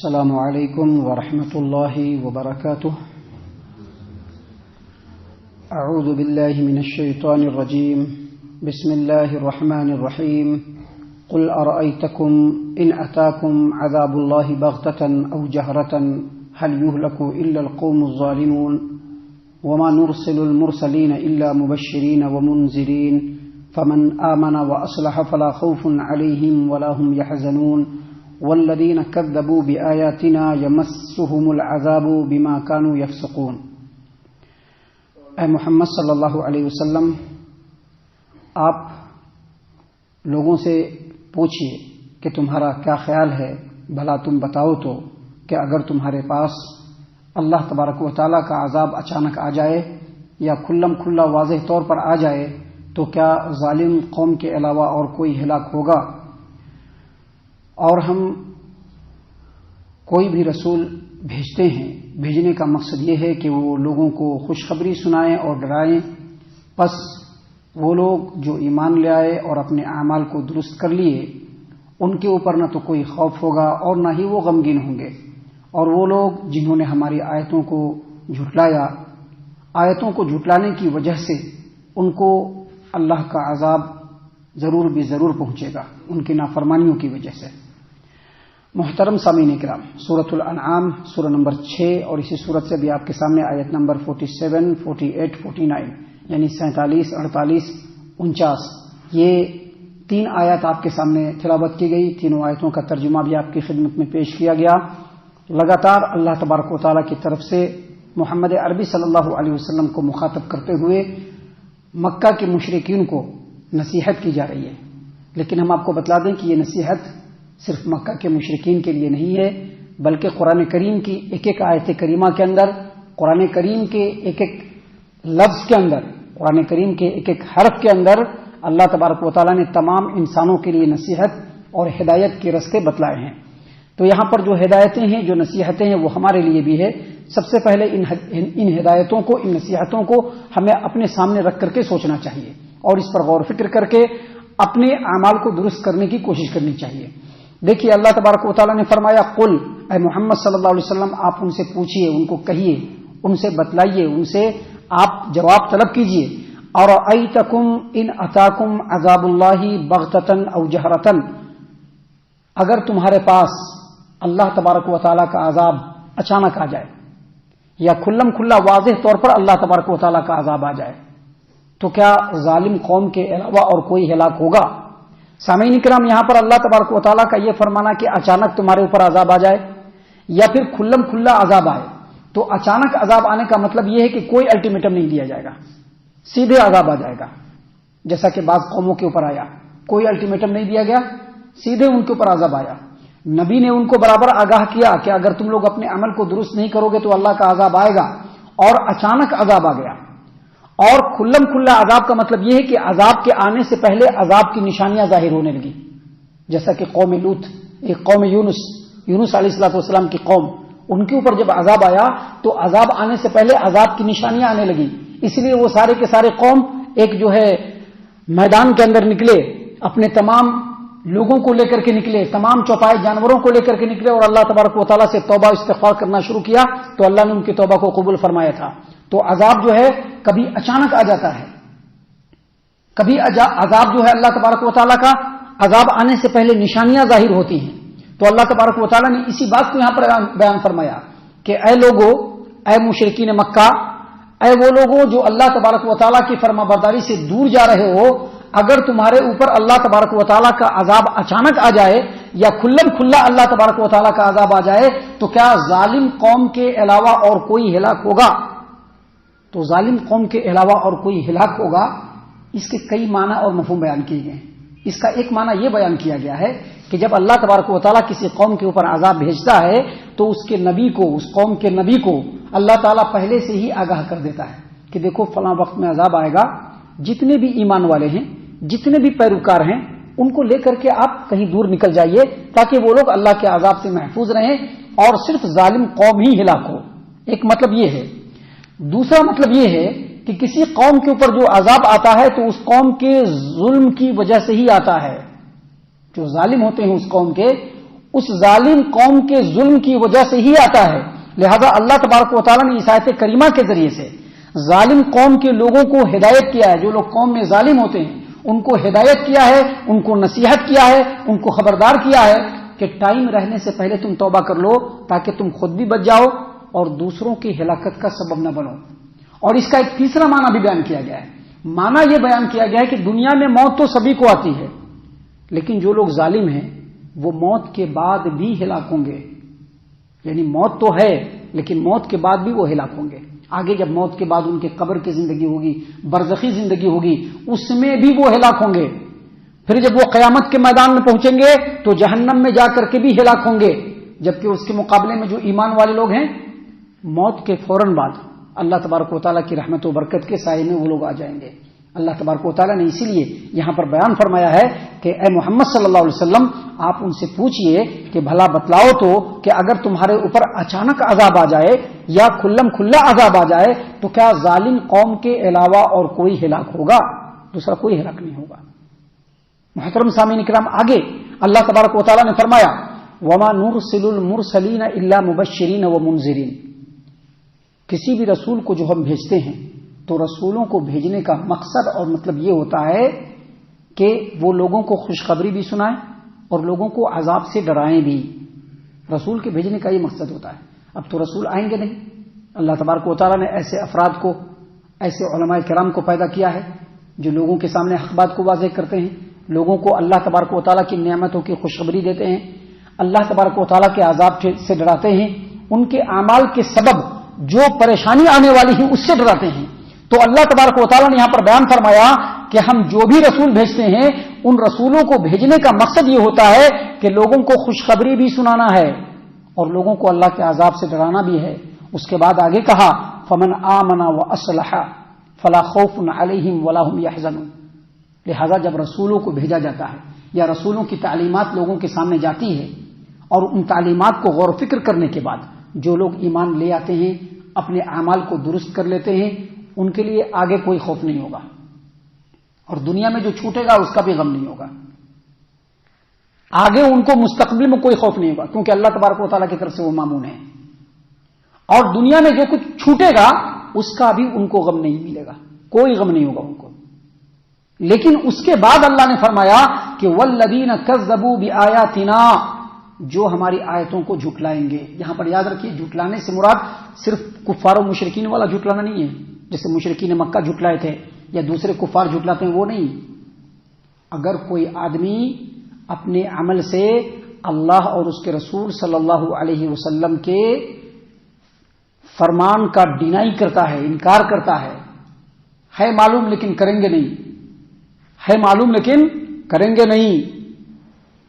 السلام علیکم ورحمۃ اللہ وبرکاتہ. اعوذ باللہ من الشیطان الرجیم. بسم اللہ الرحمن الرحیم. قل ارأیتکم ان اتاکم عذاب اللہ بغتۃ او جہرۃ هل یہلک الا القوم الظالمون وما نرسل المرسلین الا مبشرین ومنذرین فمن آمن واصلح فلا خوف علیہم ولا هم يحزنون والذین کذبوا بآیاتنا یمسهم العذاب بما كانوا یفسقون. اے محمد صلی اللہ علیہ وسلم، آپ لوگوں سے پوچھئے کہ تمہارا کیا خیال ہے، بھلا تم بتاؤ تو کہ اگر تمہارے پاس اللہ تبارک و تعالیٰ کا عذاب اچانک آ جائے یا کھلم کھلا واضح طور پر آ جائے تو کیا ظالم قوم کے علاوہ اور کوئی ہلاک ہوگا؟ اور ہم کوئی بھی رسول بھیجتے ہیں، بھیجنے کا مقصد یہ ہے کہ وہ لوگوں کو خوشخبری سنائیں اور ڈرائیں. پس وہ لوگ جو ایمان لے آئے اور اپنے اعمال کو درست کر لیے، ان کے اوپر نہ تو کوئی خوف ہوگا اور نہ ہی وہ غمگین ہوں گے. اور وہ لوگ جنہوں نے ہماری آیتوں کو جھٹلایا، آیتوں کو جھٹلانے کی وجہ سے ان کو اللہ کا عذاب ضرور بھی ضرور پہنچے گا، ان کی نافرمانیوں کی وجہ سے. محترم سامعین کرام، سورۃ الانعام سورہ نمبر 6 اور اسی سورت سے بھی آپ کے سامنے آیت نمبر 47، 48، 49 یعنی 47، 48، 49 یہ 3 آیات آپ کے سامنے تلاوت کی گئی. تینوں آیتوں کا ترجمہ بھی آپ کی خدمت میں پیش کیا گیا. لگاتار اللہ تبارک و تعالیٰ کی طرف سے محمد عربی صلی اللہ علیہ وسلم کو مخاطب کرتے ہوئے مکہ کے مشرکین کو نصیحت کی جا رہی ہے. لیکن ہم آپ کو بتلا دیں کہ یہ نصیحت صرف مکہ کے مشرکین کے لیے نہیں ہے، بلکہ قرآن کریم کی ایک ایک آیت کریمہ کے اندر، قرآن کریم کے ایک ایک لفظ کے اندر، قرآن کریم کے ایک ایک حرف کے اندر اللہ تبارک و تعالیٰ نے تمام انسانوں کے لیے نصیحت اور ہدایت کے رستے بتلائے ہیں. تو یہاں پر جو ہدایتیں ہیں، جو نصیحتیں ہیں، وہ ہمارے لیے بھی ہے. سب سے پہلے ان ہدایتوں کو، ان نصیحتوں کو ہمیں اپنے سامنے رکھ کر کے سوچنا چاہیے اور اس پر غور و فکر کر کے اپنے اعمال کو درست کرنے کی کوشش کرنی چاہیے. دیکھیے اللہ تبارک و تعالیٰ نے فرمایا، قل، اے محمد صلی اللہ علیہ وسلم آپ ان سے پوچھئے، ان کو کہیے، ان سے بتلائیے، ان سے آپ جواب طلب کیجئے. اور ارأیتکم ان اتاکم عذاب اللہ بغتۃ او جہرۃ، اگر تمہارے پاس اللہ تبارک و تعالیٰ کا عذاب اچانک آ جائے یا کھلم کھلا واضح طور پر اللہ تبارک و تعالیٰ کا عذاب آ جائے تو کیا ظالم قوم کے علاوہ اور کوئی ہلاک ہوگا؟ سامعین کرام، یہاں پر اللہ تبارک و تعالیٰ کا یہ فرمانا کہ اچانک تمہارے اوپر عذاب آ جائے یا پھر کھلم کھلا عذاب آئے، تو اچانک عذاب آنے کا مطلب یہ ہے کہ کوئی الٹیمیٹم نہیں دیا جائے گا، سیدھے عذاب آ جائے گا. جیسا کہ بعض قوموں کے اوپر آیا، کوئی الٹیمیٹم نہیں دیا گیا، سیدھے ان کے اوپر عذاب آیا. نبی نے ان کو برابر آگاہ کیا کہ اگر تم لوگ اپنے عمل کو درست نہیں کرو گے تو اللہ کا عذاب آئے گا، اور اچانک عذاب آ گیا. اور کھلم کھلا عذاب کا مطلب یہ ہے کہ عذاب کے آنے سے پہلے عذاب کی نشانیاں ظاہر ہونے لگی. جیسا کہ قوم لوط، ایک قوم یونس علیہ الصلوۃ والسلام کی قوم، ان کے اوپر جب عذاب آیا تو عذاب آنے سے پہلے عذاب کی نشانیاں آنے لگی. اس لیے وہ سارے کے سارے قوم ایک جو ہے میدان کے اندر نکلے، اپنے تمام لوگوں کو لے کر کے نکلے، تمام چوپائے جانوروں کو لے کر کے نکلے اور اللہ تبارک و تعالیٰ سے توبہ استغفار کرنا شروع کیا تو اللہ نے ان کی توبہ کو قبول فرمایا تھا. تو عذاب جو ہے کبھی اچانک آ جاتا ہے، کبھی عذاب جو ہے اللہ تبارک و تعالیٰ کا عذاب آنے سے پہلے نشانیاں ظاہر ہوتی ہیں. تو اللہ تبارک و تعالیٰ نے اسی بات کو یہاں پر بیان فرمایا کہ اے لوگو، اے مشرکین مکہ، اے وہ لوگوں جو اللہ تبارک و تعالیٰ کی فرما برداری سے دور جا رہے ہو، اگر تمہارے اوپر اللہ تبارک و تعالیٰ کا عذاب اچانک آ جائے یا کھلم کھلا اللہ تبارک و تعالیٰ کا عذاب آ جائے تو کیا ظالم قوم کے علاوہ اور کوئی ہلاک ہوگا؟ تو ظالم قوم کے علاوہ اور کوئی ہلاک ہوگا، اس کے کئی معنی اور مفہوم بیان کیے گئے ہیں. اس کا ایک معنی یہ بیان کیا گیا ہے کہ جب اللہ تبارک و تعالیٰ کسی قوم کے اوپر عذاب بھیجتا ہے تو اس کے نبی کو، اس قوم کے نبی کو اللہ تعالیٰ پہلے سے ہی آگاہ کر دیتا ہے کہ دیکھو فلاں وقت میں عذاب آئے گا، جتنے بھی ایمان والے ہیں، جتنے بھی پیروکار ہیں، ان کو لے کر کے آپ کہیں دور نکل جائیے تاکہ وہ لوگ اللہ کے عذاب سے محفوظ رہیں اور صرف ظالم قوم ہی ہلاک ہو. ایک مطلب یہ ہے. دوسرا مطلب یہ ہے کہ کسی قوم کے اوپر جو عذاب آتا ہے تو اس قوم کے ظلم کی وجہ سے ہی آتا ہے. جو ظالم ہوتے ہیں اس قوم کے، اس ظالم قوم کے ظلم کی وجہ سے ہی آتا ہے. لہذا اللہ تبارک و تعالیٰ نے اس آیت کریمہ کے ذریعے سے ظالم قوم کے لوگوں کو ہدایت کیا ہے. جو لوگ قوم میں ظالم ہوتے ہیں ان کو ہدایت کیا ہے, ان کو نصیحت کیا ہے, ان کو خبردار کیا ہے کہ ٹائم رہنے سے پہلے تم توبہ کر لو تاکہ تم خود بھی بچ جاؤ اور دوسروں کی ہلاکت کا سبب نہ بنو. اور اس کا ایک تیسرا معنی بھی بیان کیا گیا ہے. معنی یہ بیان کیا گیا ہے کہ دنیا میں موت تو سبھی کو آتی ہے, لیکن جو لوگ ظالم ہیں وہ موت کے بعد بھی ہلاک ہوں گے. یعنی موت تو ہے لیکن موت کے بعد بھی وہ ہلاک ہوں گے. آگے جب موت کے بعد ان کے قبر کی زندگی ہوگی, برزخی زندگی ہوگی, اس میں بھی وہ ہلاک ہوں گے. پھر جب وہ قیامت کے میدان میں پہنچیں گے تو جہنم میں جا کر کے بھی ہلاک ہوں گے. جبکہ اس کے مقابلے میں جو ایمان والے لوگ ہیں موت کے فوراً بعد اللہ تبارک و تعالیٰ کی رحمت و برکت کے سائے میں وہ لوگ آ جائیں گے. اللہ تبارک و تعالیٰ نے اسی لیے یہاں پر بیان فرمایا ہے کہ اے محمد صلی اللہ علیہ وسلم آپ ان سے پوچھئے کہ بھلا بتلاؤ تو کہ اگر تمہارے اوپر اچانک عذاب آ جائے یا کھلم کھلا عذاب آ جائے تو کیا ظالم قوم کے علاوہ اور کوئی ہلاک ہوگا؟ دوسرا کوئی ہلاک نہیں ہوگا. محترم سامعین کرام, آگے اللہ تبارک و تعالیٰ نے فرمایا وما نرسل المرسلین الا مبشرین ومنذرین. کسی بھی رسول کو جو ہم بھیجتے ہیں تو رسولوں کو بھیجنے کا مقصد اور مطلب یہ ہوتا ہے کہ وہ لوگوں کو خوشخبری بھی سنائیں اور لوگوں کو عذاب سے ڈرائیں بھی. رسول کے بھیجنے کا یہ مقصد ہوتا ہے. اب تو رسول آئیں گے نہیں. اللہ تبارک و تعالیٰ نے ایسے افراد کو, ایسے علماء کرام کو پیدا کیا ہے جو لوگوں کے سامنے حق بات کو واضح کرتے ہیں, لوگوں کو اللہ تبارک و تعالیٰ کی نعمتوں کی خوشخبری دیتے ہیں, اللہ تبارک و تعالیٰ کے عذاب سے ڈراتے ہیں, ان کے اعمال کے سبب جو پریشانی آنے والی ہے اس سے ڈراتے ہیں. تو اللہ تبارک و تعالیٰ نے یہاں پر بیان فرمایا کہ ہم جو بھی رسول بھیجتے ہیں ان رسولوں کو بھیجنے کا مقصد یہ ہوتا ہے کہ لوگوں کو خوشخبری بھی سنانا ہے اور لوگوں کو اللہ کے عذاب سے ڈرانا بھی ہے. اس کے بعد آگے کہا فمن آمن واصلح فلا خوف علیہم ولا هم يحزنون. لہذا جب رسولوں کو بھیجا جاتا ہے یا رسولوں کی تعلیمات لوگوں کے سامنے جاتی ہے اور ان تعلیمات کو غور و فکر کرنے کے بعد جو لوگ ایمان لے آتے ہیں, اپنے اعمال کو درست کر لیتے ہیں, ان کے لیے آگے کوئی خوف نہیں ہوگا اور دنیا میں جو چھوٹے گا اس کا بھی غم نہیں ہوگا. آگے ان کو مستقبل میں کوئی خوف نہیں ہوگا کیونکہ اللہ تبارک و تعالیٰ کی طرف سے وہ مامون ہے. اور دنیا میں جو کچھ چھوٹے گا اس کا بھی ان کو غم نہیں ملے گا, کوئی غم نہیں ہوگا ان کو. لیکن اس کے بعد اللہ نے فرمایا کہ والذین کذبوا بآیاتنا, جو ہماری آیتوں کو جھٹلائیں گے. یہاں پر یاد رکھیے جھٹلانے سے مراد صرف کفار و مشرکین والا جھٹلانا نہیں ہے, جیسے مشرکین مکہ جھٹلائے تھے یا دوسرے کفار جھٹلاتے ہیں, وہ نہیں. اگر کوئی آدمی اپنے عمل سے اللہ اور اس کے رسول صلی اللہ علیہ وسلم کے فرمان کا ڈینائی کرتا ہے, انکار کرتا ہے معلوم لیکن کریں گے نہیں, ہے معلوم لیکن کریں گے نہیں,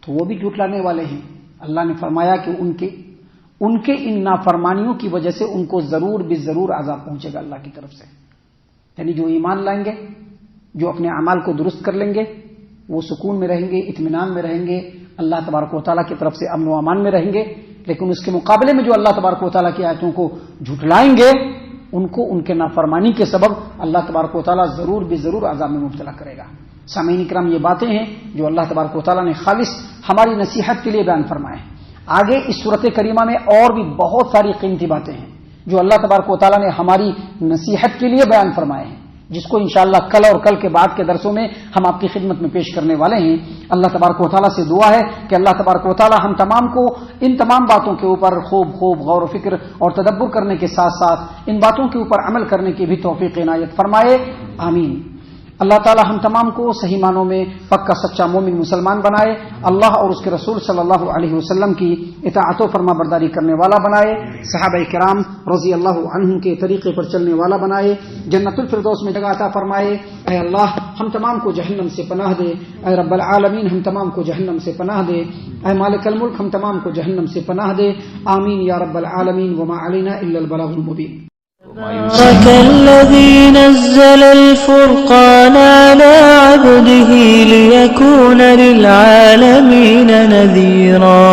تو وہ بھی جھٹلانے والے ہیں. اللہ نے فرمایا کہ ان کے ان نافرمانیوں کی وجہ سے ان کو ضرور بھی ضرور عذاب پہنچے گا اللہ کی طرف سے. یعنی جو ایمان لائیں گے, جو اپنے اعمال کو درست کر لیں گے, وہ سکون میں رہیں گے, اطمینان میں رہیں گے, اللہ تبارک و تعالیٰ کی طرف سے امن و امان میں رہیں گے. لیکن اس کے مقابلے میں جو اللہ تبارک و تعالیٰ کی آیتوں کو جھٹلائیں گے ان کو ان کے نافرمانی کے سبب اللہ تبارک و تعالیٰ ضرور بھی ضرور عذاب میں مبتلا کرے گا. سامعین کرام, یہ باتیں ہیں جو اللہ تبارک و تعالیٰ نے خالص ہماری نصیحت کے لیے بیان فرمائے ہیں. آگے اس صورت کریمہ میں اور بھی بہت ساری قیمتی باتیں ہیں جو اللہ تبارک و تعالیٰ نے ہماری نصیحت کے لیے بیان فرمائے ہیں, جس کو انشاءاللہ کل اور کل کے بعد کے درسوں میں ہم آپ کی خدمت میں پیش کرنے والے ہیں. اللہ تبارک و تعالیٰ سے دعا ہے کہ اللہ تبارک و تعالیٰ ہم تمام کو ان تمام باتوں کے اوپر خوب غور و فکر اور تدبر کرنے کے ساتھ ساتھ ان باتوں کے اوپر عمل کرنے کی بھی توفیق عنایت فرمائے, آمین. اللہ تعالی ہم تمام کو صحیح معنوں میں پکا سچا مومن مسلمان بنائے, اللہ اور اس کے رسول صلی اللہ علیہ وسلم کی اطاعت و فرما برداری کرنے والا بنائے, صحابہ کرام رضی اللہ عنہم کے طریقے پر چلنے والا بنائے, جنت الفردوس میں جگہ عطا فرمائے. اے اللہ ہم تمام کو جہنم سے پناہ دے, اے رب العالمین ہم تمام کو جہنم سے پناہ دے, اے مالک الملک ہم تمام کو جہنم سے پناہ دے, آمین یا رب العالمین. وما علینا الا البلاغ المبین. تبارك الذي نزل الفرقان على عبده ليكون للعالمين نذيرا.